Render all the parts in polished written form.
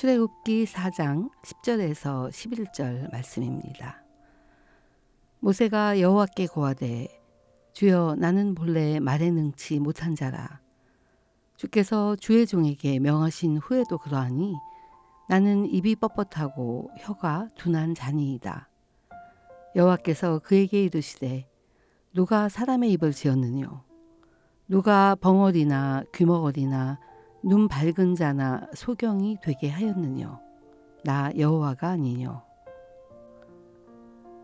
출애굽기 4장 10절에서 11절 말씀입니다. 모세가 여호와께 고하되 주여 나는 본래 말에 능치 못한 자라. 주께서 주의 종에게 명하신 후에도 그러하니 나는 입이 뻣뻣하고 혀가 둔한 자니이다. 여호와께서 그에게 이르시되 누가 사람의 입을 지었느뇨? 누가 벙어리나 귀머거리나 눈 밝은 자나 소경이 되게 하였느뇨? 나 여호와가 아니뇨?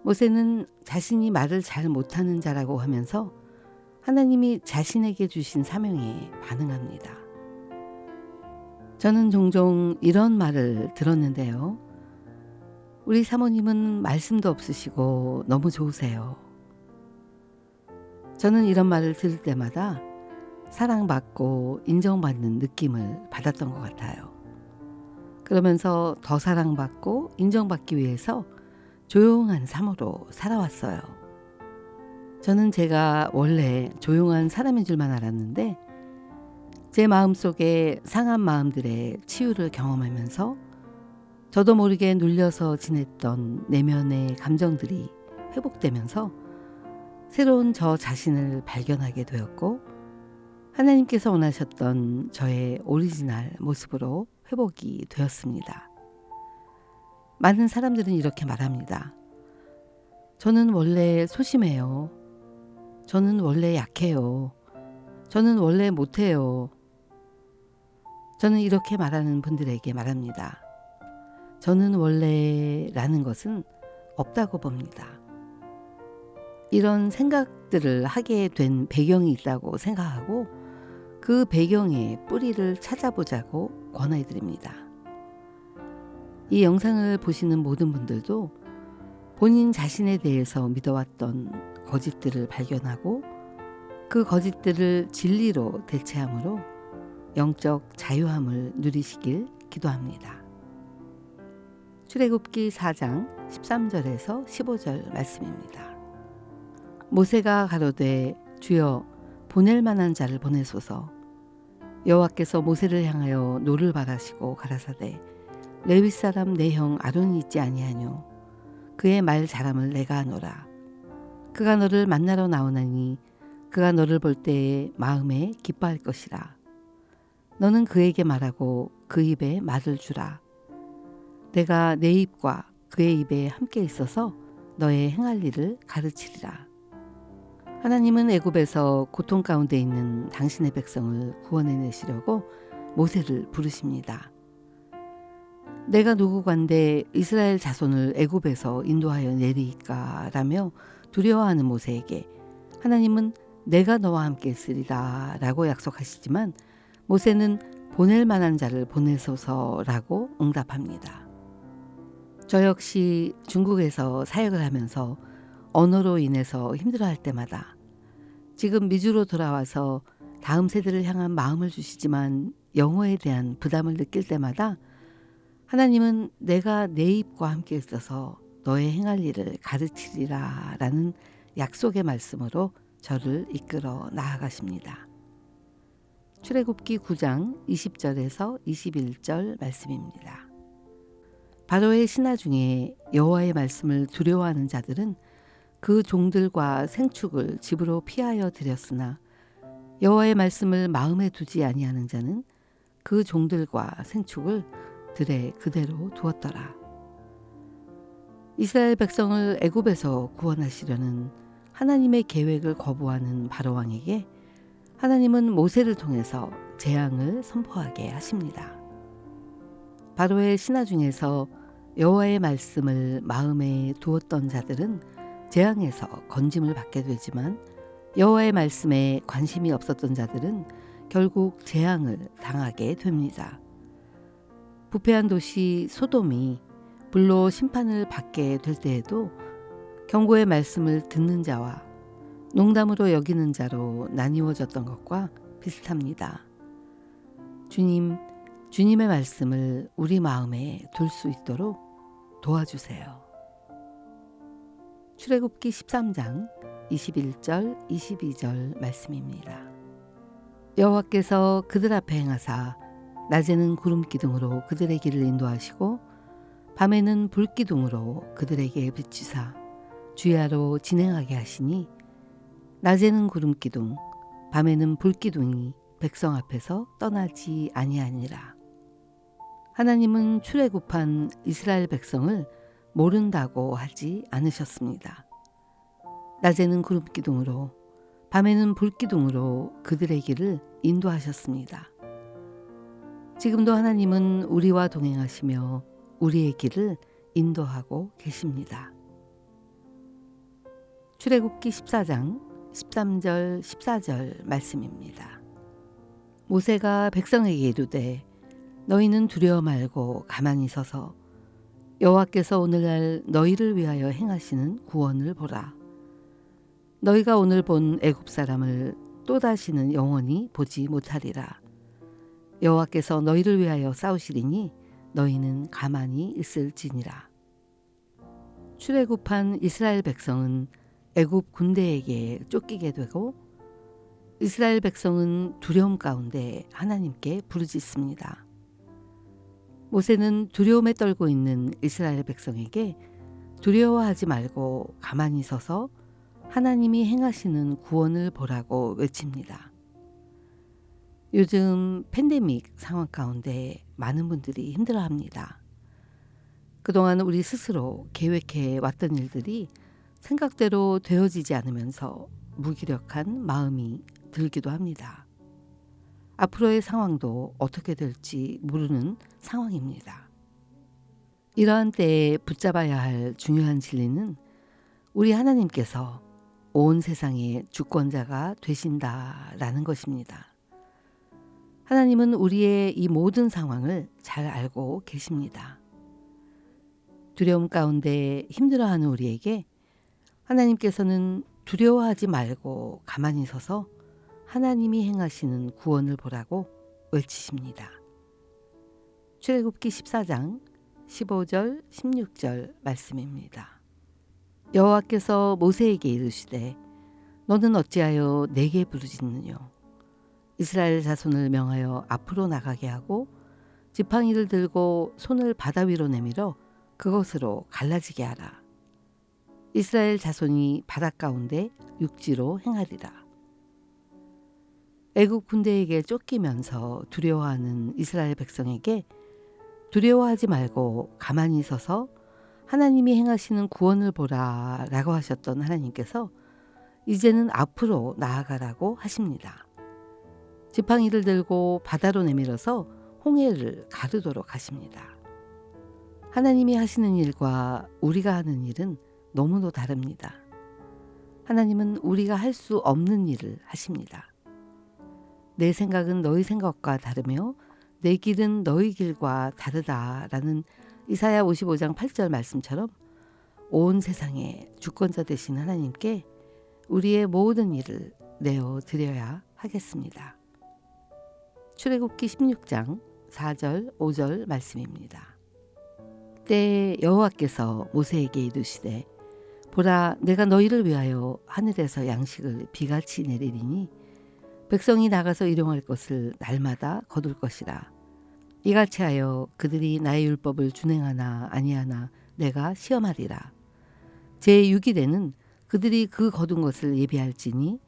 모세는 자신이 말을 잘 못하는 자라고 하면서 하나님이 자신에게 주신 사명에 반응합니다. 저는 종종 이런 말을 들었는데요. 우리 사모님은 말씀도 없으시고 너무 좋으세요. 저는 이런 말을 들을 때마다 사랑받고 인정받는 느낌을 받았던 것 같아요. 그러면서 더 사랑받고 인정받기 위해서 조용한 삶으로 살아왔어요. 저는 제가 원래 조용한 사람인 줄만 알았는데 제 마음속에 상한 마음들의 치유를 경험하면서 저도 모르게 눌려서 지냈던 내면의 감정들이 회복되면서 새로운 저 자신을 발견하게 되었고 하나님께서 원하셨던 저의 오리지널 모습으로 회복이 되었습니다. 많은 사람들은 이렇게 말합니다. 저는 원래 소심해요. 저는 원래 약해요. 저는 원래 못해요. 저는 이렇게 말하는 분들에게 말합니다. 저는 원래라는 것은 없다고 봅니다. 이런 생각들을 하게 된 배경이 있다고 생각하고 그 배경의 뿌리를 찾아보자고 권해드립니다. 이 영상을 보시는 모든 분들도 본인 자신에 대해서 믿어왔던 거짓들을 발견하고 그 거짓들을 진리로 대체함으로 영적 자유함을 누리시길 기도합니다. 출애굽기 4장 13절에서 15절 말씀입니다. 모세가 가로되 주여 보낼 만한 자를 보내소서. 여호와께서 모세를 향하여 노를 바라시고 가라사대 레위 사람 내 형 아론이 있지 아니하뇨? 그의 말 잘함을 내가 아노라. 그가 너를 만나러 나오나니 그가 너를 볼 때에 마음에 기뻐할 것이라. 너는 그에게 말하고 그 입에 말을 주라. 내가 내 입과 그의 입에 함께 있어서 너의 행할 일을 가르치리라. 하나님은 애굽에서 고통 가운데 있는 당신의 백성을 구원해내시려고 모세를 부르십니다. 내가 누구간데 이스라엘 자손을 애굽에서 인도하여 내리까 라며 두려워하는 모세에게 하나님은 내가 너와 함께 있으리라 라고 약속하시지만 모세는 보낼 만한 자를 보내소서라고 응답합니다. 저 역시 중국에서 사역을 하면서 언어로 인해서 힘들어할 때마다 지금 미주로 돌아와서 다음 세대를 향한 마음을 주시지만 영어에 대한 부담을 느낄 때마다 하나님은 내가 내 입과 함께 있어서 너의 행할 일을 가르치리라 라는 약속의 말씀으로 저를 이끌어 나아가십니다. 출애굽기 9장 20절에서 21절 말씀입니다. 바로의 신하 중에 여호와의 말씀을 두려워하는 자들은 그 종들과 생축을 집으로 피하여 들였으나 여호와의 말씀을 마음에 두지 아니하는 자는 그 종들과 생축을 들에 그대로 두었더라. 이스라엘 백성을 애굽에서 구원하시려는 하나님의 계획을 거부하는 바로 왕에게 하나님은 모세를 통해서 재앙을 선포하게 하십니다. 바로의 신하 중에서 여호와의 말씀을 마음에 두었던 자들은 재앙에서 건짐을 받게 되지만 여호와의 말씀에 관심이 없었던 자들은 결국 재앙을 당하게 됩니다. 부패한 도시 소돔이 불로 심판을 받게 될 때에도 경고의 말씀을 듣는 자와 농담으로 여기는 자로 나뉘어졌던 것과 비슷합니다. 주님의 말씀을 우리 마음에 둘 수 있도록 도와주세요. 출애굽기 13장 21절 22절 말씀입니다. 여호와께서 그들 앞에 행하사 낮에는 구름 기둥으로 그들의 길을 인도하시고 밤에는 불 기둥으로 그들에게 비추사 주야로 진행하게 하시니 낮에는 구름 기둥 밤에는 불 기둥이 백성 앞에서 떠나지 아니하니라. 하나님은 출애굽한 이스라엘 백성을 모른다고 하지 않으셨습니다. 낮에는 구름 기둥으로 밤에는 불 기둥으로 그들의 길을 인도하셨습니다. 지금도 하나님은 우리와 동행하시며 우리의 길을 인도하고 계십니다. 출애굽기 14장 13절 14절 말씀입니다. 모세가 백성에게 이르되 너희는 두려워 말고 가만히 서서 여호와께서 오늘날 너희를 위하여 행하시는 구원을 보라. 너희가 오늘 본 애굽 사람을 또다시는 영원히 보지 못하리라. 여호와께서 너희를 위하여 싸우시리니 너희는 가만히 있을지니라. 출애굽한 이스라엘 백성은 애굽 군대에게 쫓기게 되고 이스라엘 백성은 두려움 가운데 하나님께 부르짖습니다. 모세는 두려움에 떨고 있는 이스라엘 백성에게 두려워하지 말고 가만히 서서 하나님이 행하시는 구원을 보라고 외칩니다. 요즘 팬데믹 상황 가운데 많은 분들이 힘들어합니다. 그동안 우리 스스로 계획해 왔던 일들이 생각대로 되어지지 않으면서 무기력한 마음이 들기도 합니다. 앞으로의 상황도 어떻게 될지 모르는 상황입니다. 이러한 때에 붙잡아야 할 중요한 진리는 우리 하나님께서 온 세상의 주권자가 되신다라는 것입니다. 하나님은 우리의 이 모든 상황을 잘 알고 계십니다. 두려움 가운데 힘들어하는 우리에게 하나님께서는 두려워하지 말고 가만히 서서 하나님이 행하시는 구원을 보라고 외치십니다. 출애굽기 14장 15절 16절 말씀입니다. 여호와께서 모세에게 이르시되 너는 어찌하여 내게 부르짖느뇨. 이스라엘 자손을 명하여 앞으로 나가게 하고 지팡이를 들고 손을 바다 위로 내밀어 그것으로 갈라지게 하라. 이스라엘 자손이 바다 가운데 육지로 행하리라. 애굽 군대에게 쫓기면서 두려워하는 이스라엘 백성에게 두려워하지 말고 가만히 서서 하나님이 행하시는 구원을 보라 라고 하셨던 하나님께서 이제는 앞으로 나아가라고 하십니다. 지팡이를 들고 바다로 내밀어서 홍해를 가르도록 하십니다. 하나님이 하시는 일과 우리가 하는 일은 너무도 다릅니다. 하나님은 우리가 할 수 없는 일을 하십니다. 내 생각은 너희 생각과 다르며 내 길은 너희 길과 다르다라는 이사야 55장 8절 말씀처럼 온 세상의 주권자 되신 하나님께 우리의 모든 일을 내어드려야 하겠습니다. 출애굽기 16장 4절 5절 말씀입니다. 때에 여호와께서 모세에게 이르시되 보라 내가 너희를 위하여 하늘에서 양식을 비같이 내리리니 백성이 나가서 일용할 것을 날마다 거둘 것이라. 이같이 하여 그들이 나의 율법을 준행하나 아니하나 내가 시험하리라. 제6일에는 그들이 그 거둔 것을 예비할지니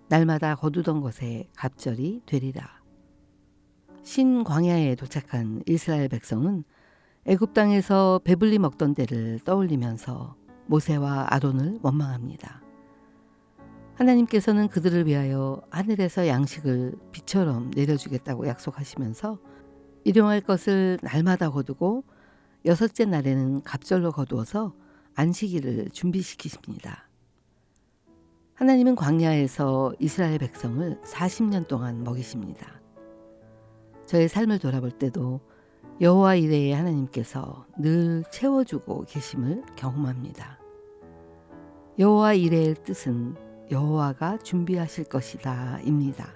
날마다 거두던 것에 갑절이 되리라. 신광야에 도착한 이스라엘 백성은 애굽 땅에서 배불리 먹던 때를 떠올리면서 모세와 아론을 원망합니다. 하나님께서는 그들을 위하여 하늘에서 양식을 비처럼 내려주겠다고 약속하시면서 일용할 것을 날마다 거두고 여섯째 날에는 갑절로 거두어서 안식일을 준비시키십니다. 하나님은 광야에서 이스라엘 백성을 40년 동안 먹이십니다. 저의 삶을 돌아볼 때도 여호와 이레의 하나님께서 늘 채워주고 계심을 경험합니다. 여호와 이레의 뜻은 여호와가 준비하실 것이다 입니다.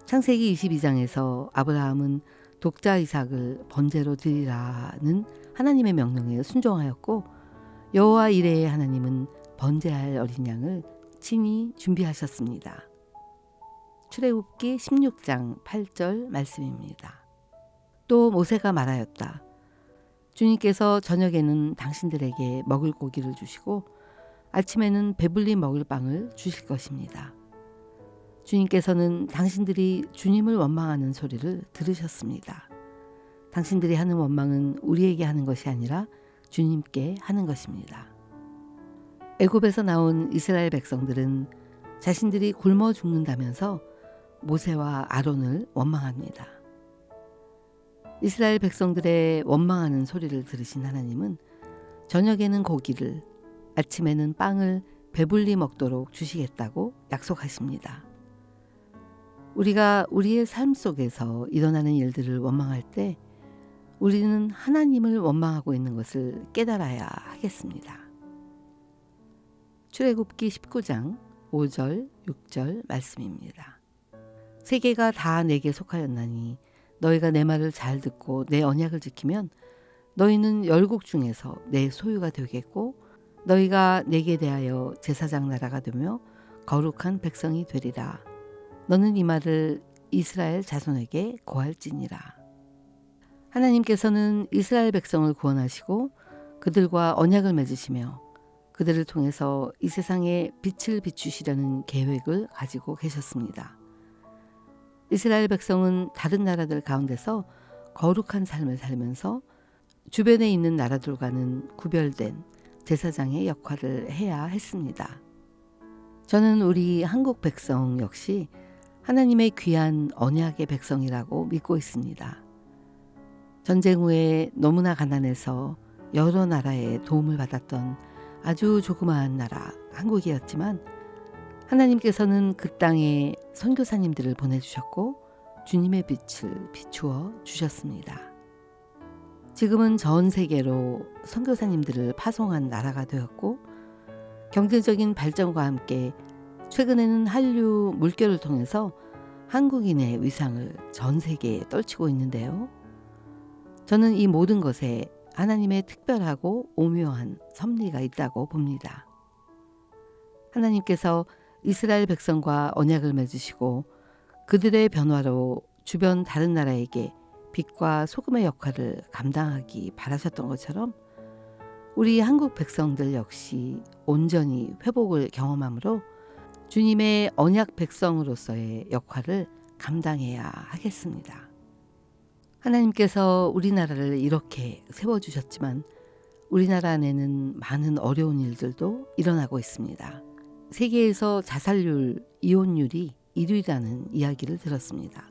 창세기 22장에서 아브라함은 독자 이삭을 번제로 드리라는 하나님의 명령에 순종하였고 여호와 이레의 하나님은 번제할 어린 양을 친히 준비하셨습니다. 출애굽기 16장 8절 말씀입니다. 또 모세가 말하였다. 주님께서 저녁에는 당신들에게 먹을 고기를 주시고 아침에는 배불리 먹을 빵을 주실 것입니다. 주님께서는 당신들이 주님을 원망하는 소리를 들으셨습니다. 당신들이 하는 원망은 우리에게 하는 것이 아니라 주님께 하는 것입니다. 애굽에서 나온 이스라엘 백성들은 자신들이 굶어 죽는다면서 모세와 아론을 원망합니다. 이스라엘 백성들의 원망하는 소리를 들으신 하나님은 저녁에는 고기를, 아침에는 빵을 배불리 먹도록 주시겠다고 약속하십니다. 우리가 우리의 삶 속에서 일어나는 일들을 원망할 때 우리는 하나님을 원망하고 있는 것을 깨달아야 하겠습니다. 출애굽기 19장 5절 6절 말씀입니다. 세계가 다 내게 속하였나니 너희가 내 말을 잘 듣고 내 언약을 지키면 너희는 열국 중에서 내 소유가 되겠고 너희가 내게 대하여 제사장 나라가 되며 거룩한 백성이 되리라. 너는 이 말을 이스라엘 자손에게 고할지니라. 하나님께서는 이스라엘 백성을 구원하시고 그들과 언약을 맺으시며 그들을 통해서 이 세상에 빛을 비추시려는 계획을 가지고 계셨습니다. 이스라엘 백성은 다른 나라들 가운데서 거룩한 삶을 살면서 주변에 있는 나라들과는 구별된 제사장의 역할을 해야 했습니다. 저는 우리 한국 백성 역시 하나님의 귀한 언약의 백성이라고 믿고 있습니다. 전쟁 후에 너무나 가난해서 여러 나라의 도움을 받았던 아주 조그마한 나라 한국이었지만 하나님께서는 그 땅에 선교사님들을 보내주셨고 주님의 빛을 비추어 주셨습니다. 지금은 전 세계로 선교사님들을 파송한 나라가 되었고 경제적인 발전과 함께 최근에는 한류 물결을 통해서 한국인의 위상을 전 세계에 떨치고 있는데요. 저는 이 모든 것에 하나님의 특별하고 오묘한 섭리가 있다고 봅니다. 하나님께서 이스라엘 백성과 언약을 맺으시고 그들의 변화로 주변 다른 나라에게 빛과 소금의 역할을 감당하기 바라셨던 것처럼 우리 한국 백성들 역시 온전히 회복을 경험함으로 주님의 언약 백성으로서의 역할을 감당해야 하겠습니다. 하나님께서 우리나라를 이렇게 세워주셨지만 우리나라 안에는 많은 어려운 일들도 일어나고 있습니다. 세계에서 자살률, 이혼율이 1위라는 이야기를 들었습니다.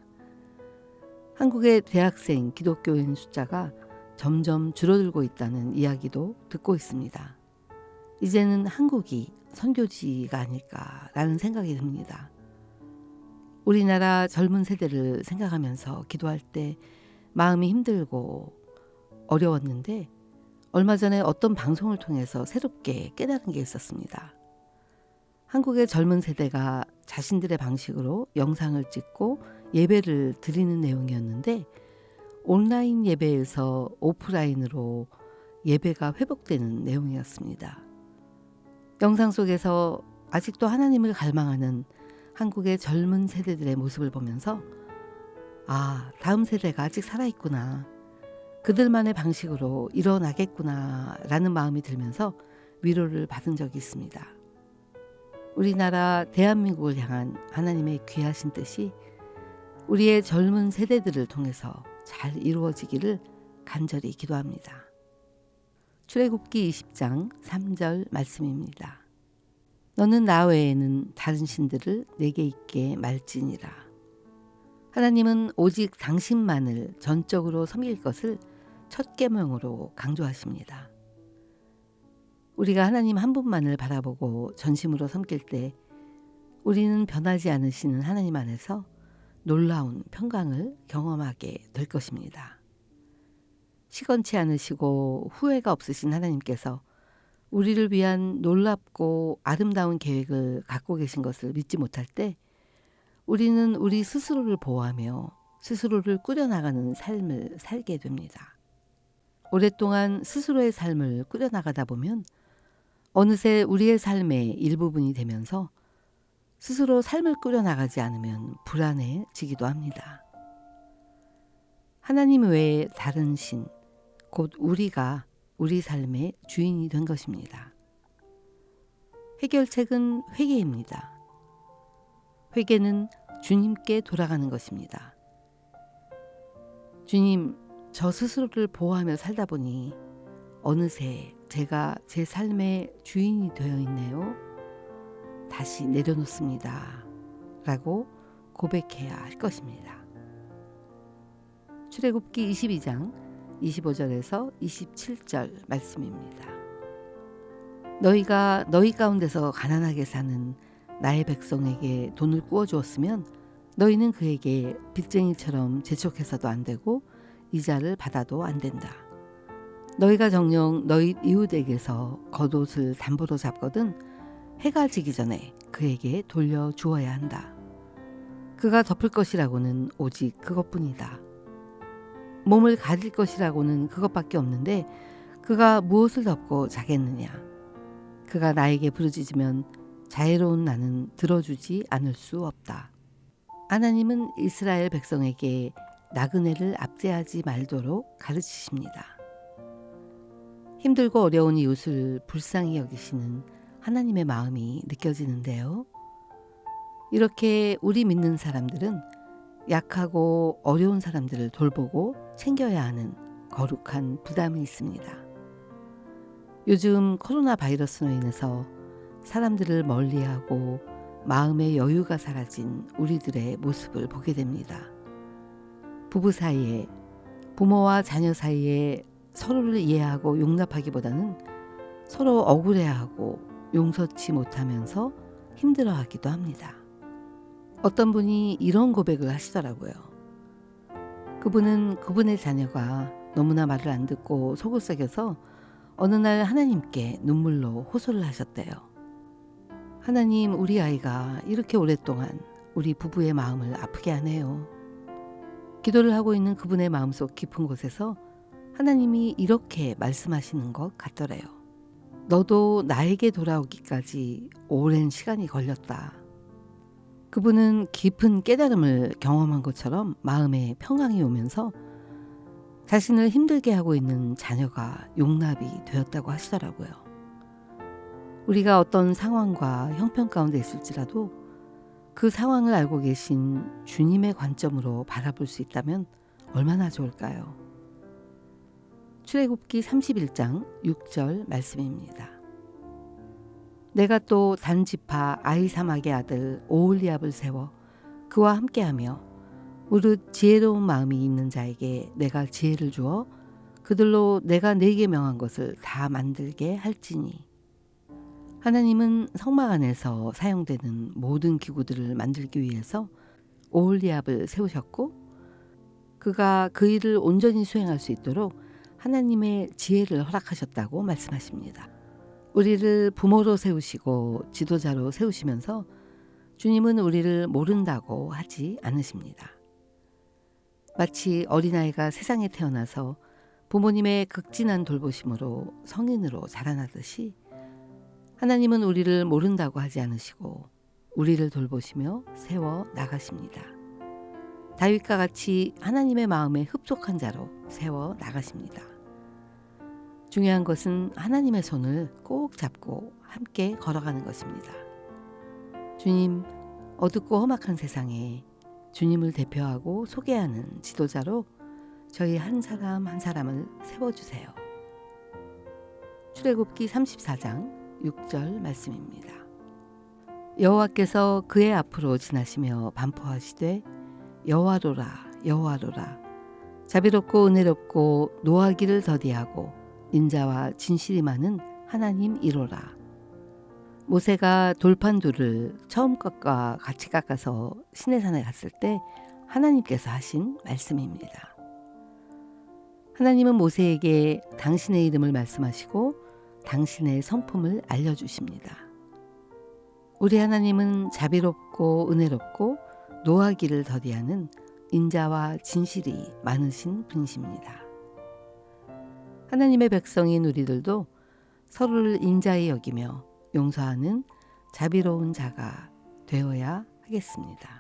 한국의 대학생 기독교인 숫자가 점점 줄어들고 있다는 이야기도 듣고 있습니다. 이제는 한국이 선교지가 아닐까라는 생각이 듭니다. 우리나라 젊은 세대를 생각하면서 기도할 때 마음이 힘들고 어려웠는데 얼마 전에 어떤 방송을 통해서 새롭게 깨달은 게 있었습니다. 한국의 젊은 세대가 자신들의 방식으로 영상을 찍고 예배를 드리는 내용이었는데 온라인 예배에서 오프라인으로 예배가 회복되는 내용이었습니다. 영상 속에서 아직도 하나님을 갈망하는 한국의 젊은 세대들의 모습을 보면서 다음 세대가 아직 살아있구나. 그들만의 방식으로 일어나겠구나 라는 마음이 들면서 위로를 받은 적이 있습니다. 우리나라 대한민국을 향한 하나님의 귀하신 뜻이 우리의 젊은 세대들을 통해서 잘 이루어지기를 간절히 기도합니다. 출애굽기 20장 3절 말씀입니다. 너는 나 외에는 다른 신들을 내게 있게 말지니라. 하나님은 오직 당신만을 전적으로 섬길 것을 첫 계명으로 강조하십니다. 우리가 하나님 한 분만을 바라보고 전심으로 섬길 때 우리는 변하지 않으시는 하나님 안에서 놀라운 평강을 경험하게 될 것입니다. 시건치 않으시고 후회가 없으신 하나님께서 우리를 위한 놀랍고 아름다운 계획을 갖고 계신 것을 믿지 못할 때 우리는 우리 스스로를 보호하며 스스로를 꾸려나가는 삶을 살게 됩니다. 오랫동안 스스로의 삶을 꾸려나가다 보면 어느새 우리의 삶의 일부분이 되면서 스스로 삶을 꾸려나가지 않으면 불안해지기도 합니다. 하나님 외에 다른 신, 곧 우리가 우리 삶의 주인이 된 것입니다. 해결책은 회개입니다. 회개는 주님께 돌아가는 것입니다. 주님, 저 스스로를 보호하며 살다 보니 어느새 제가 제 삶의 주인이 되어 있네요. 다시 내려놓습니다. 라고 고백해야 할 것입니다. 출애굽기 22장 25절에서 27절 말씀입니다. 너희가 너희 가운데서 가난하게 사는 나의 백성에게 돈을 꾸어 주었으면 너희는 그에게 빚쟁이처럼 재촉해서도 안 되고 이자를 받아도 안 된다. 너희가 정녕 너희 이웃에게서 겉옷을 담보로 잡거든 해가 지기 전에 그에게 돌려 주어야 한다. 그가 덮을 것이라고는 오직 그것뿐이다. 몸을 가릴 것이라고는 그것밖에 없는데 그가 무엇을 덮고 자겠느냐. 그가 나에게 부르짖으면 자애로운 나는 들어주지 않을 수 없다. 하나님은 이스라엘 백성에게 나그네를 압제하지 말도록 가르치십니다. 힘들고 어려운 이웃을 불쌍히 여기시는 하나님의 마음이 느껴지는데요. 이렇게 우리 믿는 사람들은 약하고 어려운 사람들을 돌보고 챙겨야 하는 거룩한 부담이 있습니다. 요즘 코로나 바이러스로 인해서 사람들을 멀리하고 마음의 여유가 사라진 우리들의 모습을 보게 됩니다. 부부 사이에, 부모와 자녀 사이에 서로를 이해하고 용납하기보다는 서로 억울해하고 용서치 못하면서 힘들어하기도 합니다. 어떤 분이 이런 고백을 하시더라고요. 그분은 그분의 자녀가 너무나 말을 안 듣고 속을 썩여서 어느 날 하나님께 눈물로 호소를 하셨대요. 하나님, 우리 아이가 이렇게 오랫동안 우리 부부의 마음을 아프게 하네요. 기도를 하고 있는 그분의 마음속 깊은 곳에서 하나님이 이렇게 말씀하시는 것 같더래요. 너도 나에게 돌아오기까지 오랜 시간이 걸렸다. 그분은 깊은 깨달음을 경험한 것처럼 마음에 평강이 오면서 자신을 힘들게 하고 있는 자녀가 용납이 되었다고 하시더라고요. 우리가 어떤 상황과 형편 가운데 있을지라도 그 상황을 알고 계신 주님의 관점으로 바라볼 수 있다면 얼마나 좋을까요? 출애굽기 31장 6절 말씀입니다. 내가 또 단지파 아히사막의 아들 오홀리압을 세워 그와 함께하며 무릇 지혜로운 마음이 있는 자에게 내가 지혜를 주어 그들로 내가 네게 명한 것을 다 만들게 할지니. 하나님은 성막 안에서 사용되는 모든 기구들을 만들기 위해서 오홀리압을 세우셨고 그가 그 일을 온전히 수행할 수 있도록 하나님의 지혜를 허락하셨다고 말씀하십니다. 우리를 부모로 세우시고 지도자로 세우시면서 주님은 우리를 모른다고 하지 않으십니다. 마치 어린아이가 세상에 태어나서 부모님의 극진한 돌보심으로 성인으로 자라나듯이 하나님은 우리를 모른다고 하지 않으시고 우리를 돌보시며 세워 나가십니다. 다윗과 같이 하나님의 마음에 흡족한 자로 세워 나가십니다. 중요한 것은 하나님의 손을 꼭 잡고 함께 걸어가는 것입니다. 주님, 어둡고 험악한 세상에 주님을 대표하고 소개하는 지도자로 저희 한 사람 한 사람을 세워주세요. 출애굽기 34장 6절 말씀입니다. 여호와께서 그의 앞으로 지나시며 반포하시되 여호와로라 여호와로라 자비롭고 은혜롭고 노하기를 더디하고 인자와 진실이 많은 하나님 이로라. 모세가 돌판 둘을 처음 것과 같이 깎아서 시내산에 갔을 때 하나님께서 하신 말씀입니다. 하나님은 모세에게 당신의 이름을 말씀하시고 당신의 성품을 알려주십니다. 우리 하나님은 자비롭고 은혜롭고 노하기를 더디하는 인자와 진실이 많으신 분이십니다. 하나님의 백성인 우리들도 서로를 인자히 여기며 용서하는 자비로운 자가 되어야 하겠습니다.